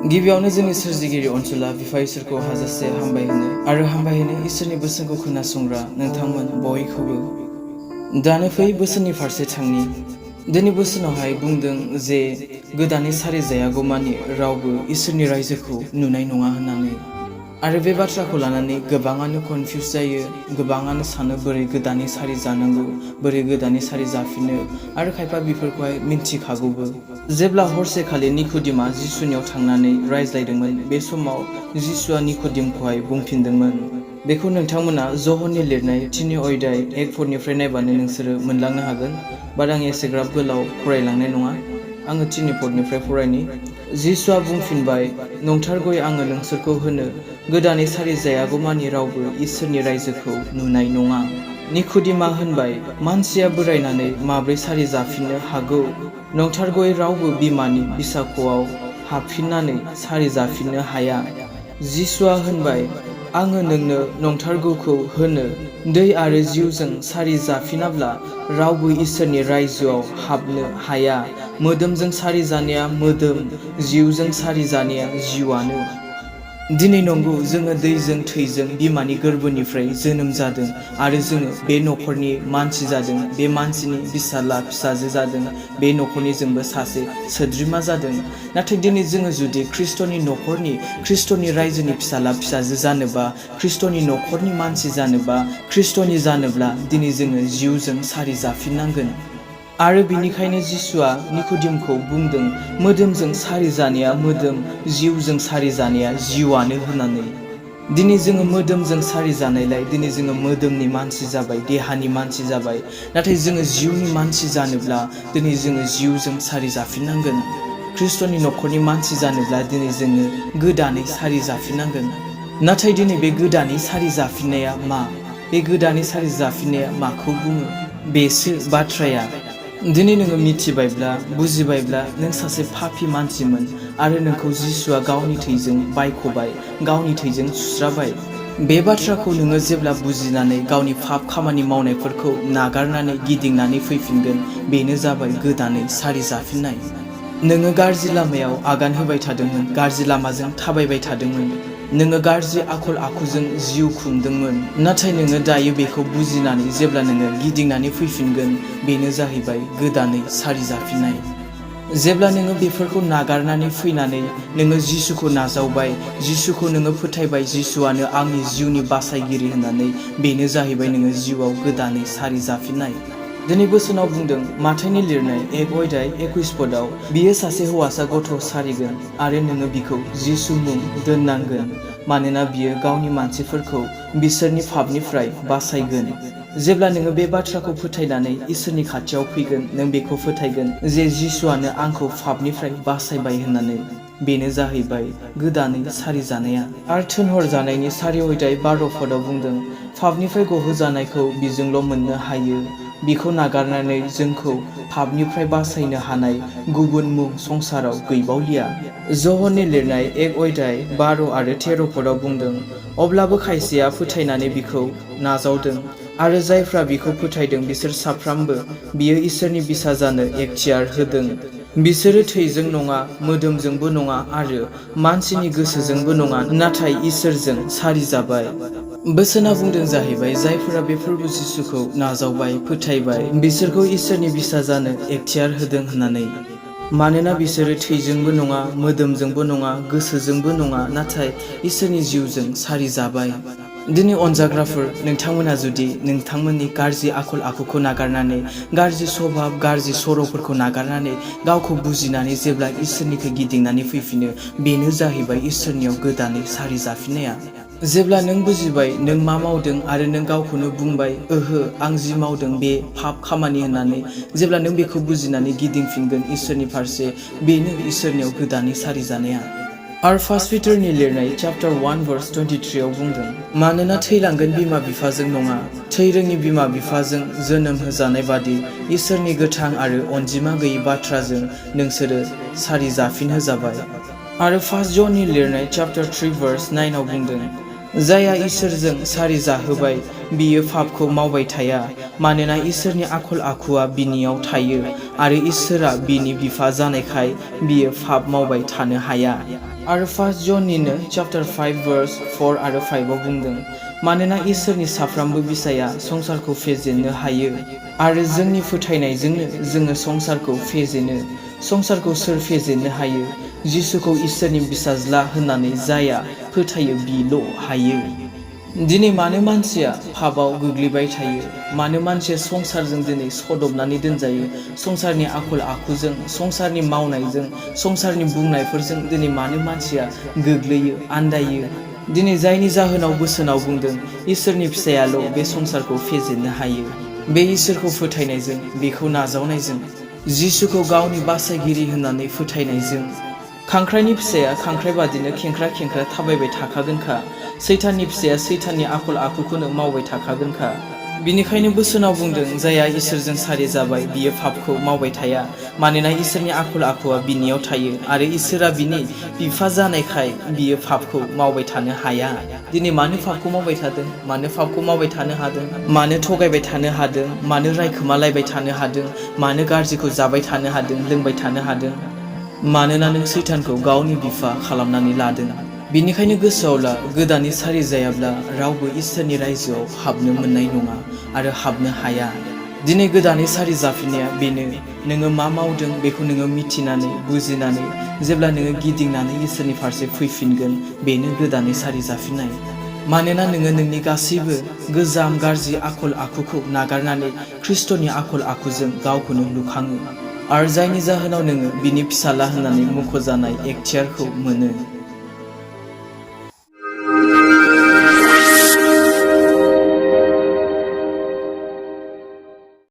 गिबियावनो जोंनि सोरजिगिरि अनसुला बिफा इसोरखौ हाजासे हामबाय होनो आरो हामबाय होनो इसोरनि बोसोनखौ खोनासंग्रा नोंथांमोन बयखौबो। दानो फै बोसोननि फारसे थांनि। दिनै बोसोनावहाय बुंदों जे गोदानै सारिजायागौमानि रावबो इसोरनि रायजोखौ नुनाय नङा होननानै। आरो बे बाथ्राखौ लानानै गोबाङानो कनफिउज जायो, गोबाङानो सानो बोरै गोदानै सारि जानांगौ, बोरै गोदानै सारि जाफिनो, आरो खायफा बेफोरखौहाय मिन्थिखागौबो। जेब्ला हरसेखालि निक'डिमा जिसुनियाव थांनानै रायज्लायदोंमोन, बे समाव जिसुआ निक'डिमखौहाय बुंफिनदोंमोन। बेखौ नोंथांमोना ज'हननि लिरनाय 3 अध्याय 1-4 नायबानो नोंसोरो मोनलांनो हागोन। बाट आं एसेग्राब गोलाव फरायलांनाय नङा, आङो 3-4 फरायनि। जिसुआ बुंफिनबाय, नंथारगौयै आङो नोंसोरखौ होनो, गोदानै सारि जायागौमानि रावबो इसोरनि रायजोखौ नुनाय नङा। निक'डिमा होनबाय, मानसिया बोरायनानै माब्रै सारि जाफिननो हागौ? नंथारगौयै रावबो बिमानि बिसाख'आव हाबफिननानै सारि जाफिननो हाया। जिसुआ होनबाय, आङो नोंनो नंथारगौखौ होनो, दै आरो जिउजों सारि जाफिनाब्ला रावबो इसोरनि रायजोआव हाबनो हाया। मोदोमजों सारि जानाया मोदोम, जिउजों सारि जानाया जिउआनो। दिनै नंगौ, जोङो दैजों थैजों बिमानि गोरबोनिफ्राय जोनोम जादों आरो जोङो बे न'खरनि मानसि जादों, बे मानसिनि फिसाला फिसाजो जादों, बे न'खरनि जोंबो सासे सोद्रोमा जादों। नाथाय दिनै जोङो जुदि खृष्टनि न'खरनि, खृष्टनि रायजोनि फिसाला फिसाजो जानोबा, खृष्टनि न'खरनि मानसि जानोबा, खृष्टनि जानोब्ला दिनै जोङो जिउजों सारि जाफिननांगोन। आरो बेनिखायनो जिसुआ निक'डिमखौ बुंदों, मोदोमजों सारि जानाया मोदोम, जिउजों सारि जानाया जिउआनो होननानै। दिनै जोङो मोदोमजों सारि जानायलाय दिनै जोङो मोदोमनि मानसि जाबाय, देहानि मानसि जाबाय। नाथाय जोङो जिउनि मानसि जानोब्ला दिनै जोङो जिउजों सारि जाफिननांगोन। खृष्टनि न'खरनि मानसि जानोब्ला दिनै जोङो गोदानै सारि जाफिननांगोन। नाथाय दिनै बे गोदानै सारि जाफिननाया मा? बे गोदानै सारि जाफिननाया माखौ बुङो? बेसो बाथ्राया। दिनै नोङो मिथिबायब्ला, बुजिबायब्ला नों सासे पापी मानसिमोन आरो नोंखौ जिसुआ गावनि थैजों बायख'बाय, गावनि थैजों सुस्राबाय। बे बाथ्राखौ नोङो जेब्ला बुजिनानै गावनि पाप खामानि मावनायफोरखौ नागारनानै गिदिंनानै फैफिनगोन, बेनो जाबाय गोदानै सारि जाफिननाय। नोङो गाज्रि लामायाव आगान होबाय थादोंमोन, गाज्रि लामाजों थाबायबाय थादोंमोन, नोङो गाज्रि आखल आखुजों जिउ खुंदोंमोन। नाथाय नोङो दायो बेखौ बुजिनानै जेब्ला नोङो गिदिंनानै फैफिनगोन, बेनो जाहैबाय गोदानै सारि जाफिननाय। जेब्ला नोङो बेफोरखौ नागारनानै फैनानै नोङो जिसुखौ नाजावबाय, जिसुखौ नोङो फोथायबाय, जिसुआनो आंनि जिउनि बासायगिरि होननानै, बेनो जाहैबाय नोङो जिउआव गोदानै सारि जाफिननाय। दिनै बोसोनाव बुंदों, माथाइनि लिरनाय 1 अध्याय 21 पदआव, बियो सासे हौवासा गथ' सारिगोन आरो नोङो बिखौ जिसु मुं दोननांगोन, मानोना बियो गावनि मानसिफोरखौ बिसोरनि पापनिफ्राय बासायगोन। जेब्ला नोङो बे बाथ्राखौ फोथायनानै इसोरनि खाथियाव फैगोन, नों बेखौ फोथायगोन जे जिसुआनो आंखौ पापनिफ्राय बासायबाय होननानै, बेनो जाहैबाय गोदानै सारि जानाया। आरो थिनहरजानायनि 4 अध्याय 12 पदआव बुंदों, पापनिफ्राय गहोजानायखौ बिजोंल' मोननो हायो, बिखौ नागारनानै जोंखौ पापनिफ्राय बासायनो हानाय गुबुन मुं संसाराव गैबावलिया। ज'हननि लिरनाय 1 अध्याय 12 आरो 13 पदआव बुंदों, अब्लाबो खायसेया फोथायनानै बिखौ नाजावदों, आरो जायफ्रा बिखौ फोथायदों बिसोर साफ्रामबो बियो इसोरनि बिसा जानो एखथियार होदों। बिसोरो थैजों नङा, मोदोमजोंबो नङा आरो मानसिनि गोसोजोंबो नङा, नाथाय इसोरजों सारि जाबाय। बोसोना बुंदों जाहैबाय, जायफोरा बे प्रभु जिसुखौ नाजावबाय, फोथायबाय, बिसोरखौ इसोरनि बिसा जानो एखथियार होदों होननानै। मानोना बिसोरो थैजोंबो नङा, मोदोमजोंबो नङा, गोसोजोंबो नङा, नाथाय इसोरनि जिउजों सारि जाबाय। दिनै अनजाग्राफोर, नोंथांमोना जुदि नोंथांमोननि गाज्रि आखल आखुखौ नागारनानै, गाज्रि स्वभाब, गाज्रि सर'फोरखौ नागारनानै, गावखौ बुजिनानै जेब्ला इसोरनिखौ गिदिंनानै फैफिनो, बेनो जाहैबाय इसोरनियाव गोदानै सारि जाफिननाया। जेब्ला नों बुजिबाय नों मा मावदों आरो नों गावखौनो बुंबाय, ओहो आं जि मावदों बे पाप खामानि होननानै, जेब्ला नों बेखौ बुजिनानै गिदिंफिनगोन इसोरनि फारसे, बेनो इसोरनियाव गोदानै सारि जानाया। आरो 1 पिटारनि लिरनाय चैप्टार 1 verse 23 आव बुंदों, मानोना थैलांगोन बिमा बिफाजों नङा, थै रोङि बिमा बिफाजों जोनोम होजानाय बादि इसोरनि गोथां आरो अनजिमा गैयै बाथ्राजों नोंसोरो सारि जाफिन होजाबाय। आरो 1 जननि लिरनाय चैप्टार 3 verse 9 आव बुंदों, जायहा इसोरजों सारि जाहोबाय बियो पापखौ मावबाय थाया, मानोना इसोरनि आखल आखुआ बिनियाव थायो आरो इसोरा बिनि बिफा जानायखाय बियो पाप मावबाय थानो हाया। आरो 1 जननिनो चैप्टार 5 verse 4 आरो 5 आव बुंदों मानोना इसोरनि साफ्रामबो बिसाया संसारखौ फेजेननो हायो आरो जोंनि फोथायनायजोंनो जोङो संसारखौ फेजेनो। संसारखौ सोर फेजेननो हायो? जिसुखौ इसोरनि बिसाज्ला होननानै जाया फोथायो बिल' हायो। दिनै मानो मानसिया पापाव गोग्लैबाय थायो? मानो मानसिया संसारजों दिनै सदबनानै दोनजायो? संसारनि आखल आखुजों, संसारनि मावनायजों, संसारनि बुंनायफोरजों दिनै मानो मानसिया गोग्लैयो, आन्दायो? दिनै जायनि जाहोनाव बोसोनाव बुंदों इसोरनि फिसायाल' बे संसारखौ फेजेननो हायो। बे इसोरखौ फोथायनायजों, बेखौ नाजावनायजों, जिसुखौ गावनि बासायगिरि होननानै फोथायनायजों। खांख्राइनि फिसाया खांख्राइ बादिनो खेंख्रा खेंख्रा थाबायबाय थाखागोनखा। सैताननि फिसाया सैताननि आखल आखुखौनो मावबाय थाखागोनखा। बिनिखायनो बोसोनाव बुंदों जायहा इसोरजों सारि जाबाय बियो पापखौ मावबाय थाया, मानोना इसोरनि आखल आखुआ बिनियाव थायो आरो इसोरा बिनि बिफा जानायखाय बियो पापखौ मावबाय थानो हाया। दिनै मानो पापखौ मावबाय थादों? मानो पापखौ मावबाय थानो हादों? मानो थगायबाय थानो हादों? मानो रायखोमालायबाय थानो हादों? मानो गाज्रिखौ जाबाय थानो हादों, लोंबाय थानो हादों? मानोना नों सैतानखौ गावनि बिफा खालामनानै लादों। बेनिखायनो गोसोआव ला, गोदानै सारि जायाब्ला रावबो इसोरनि रायजोआव हाबनो मोननाय नङा आरो हाबनो हाया। दिनै गोदानै सारि जाफिननाया बेनो, नोङो मा मावदों बेखौ नोङो मिथिनानै बुजिनानै जेब्ला नोङो गिदिंनानै इसोरनि फारसे फैफिनगोन, बेनो गोदानै सारि जाफिननाय। मानोना नोङो नोंनि गासैबो गोजाम गाज्रि आखल आखुखौ नागारनानै ख्रिस्ट'नि आखल आखुजों गावखौनो लुखाङो आरो जायनि जाहोनाव नोङो बिनि फिसाला होननानै मुंख'जानाय एखथियारखौ मोनो।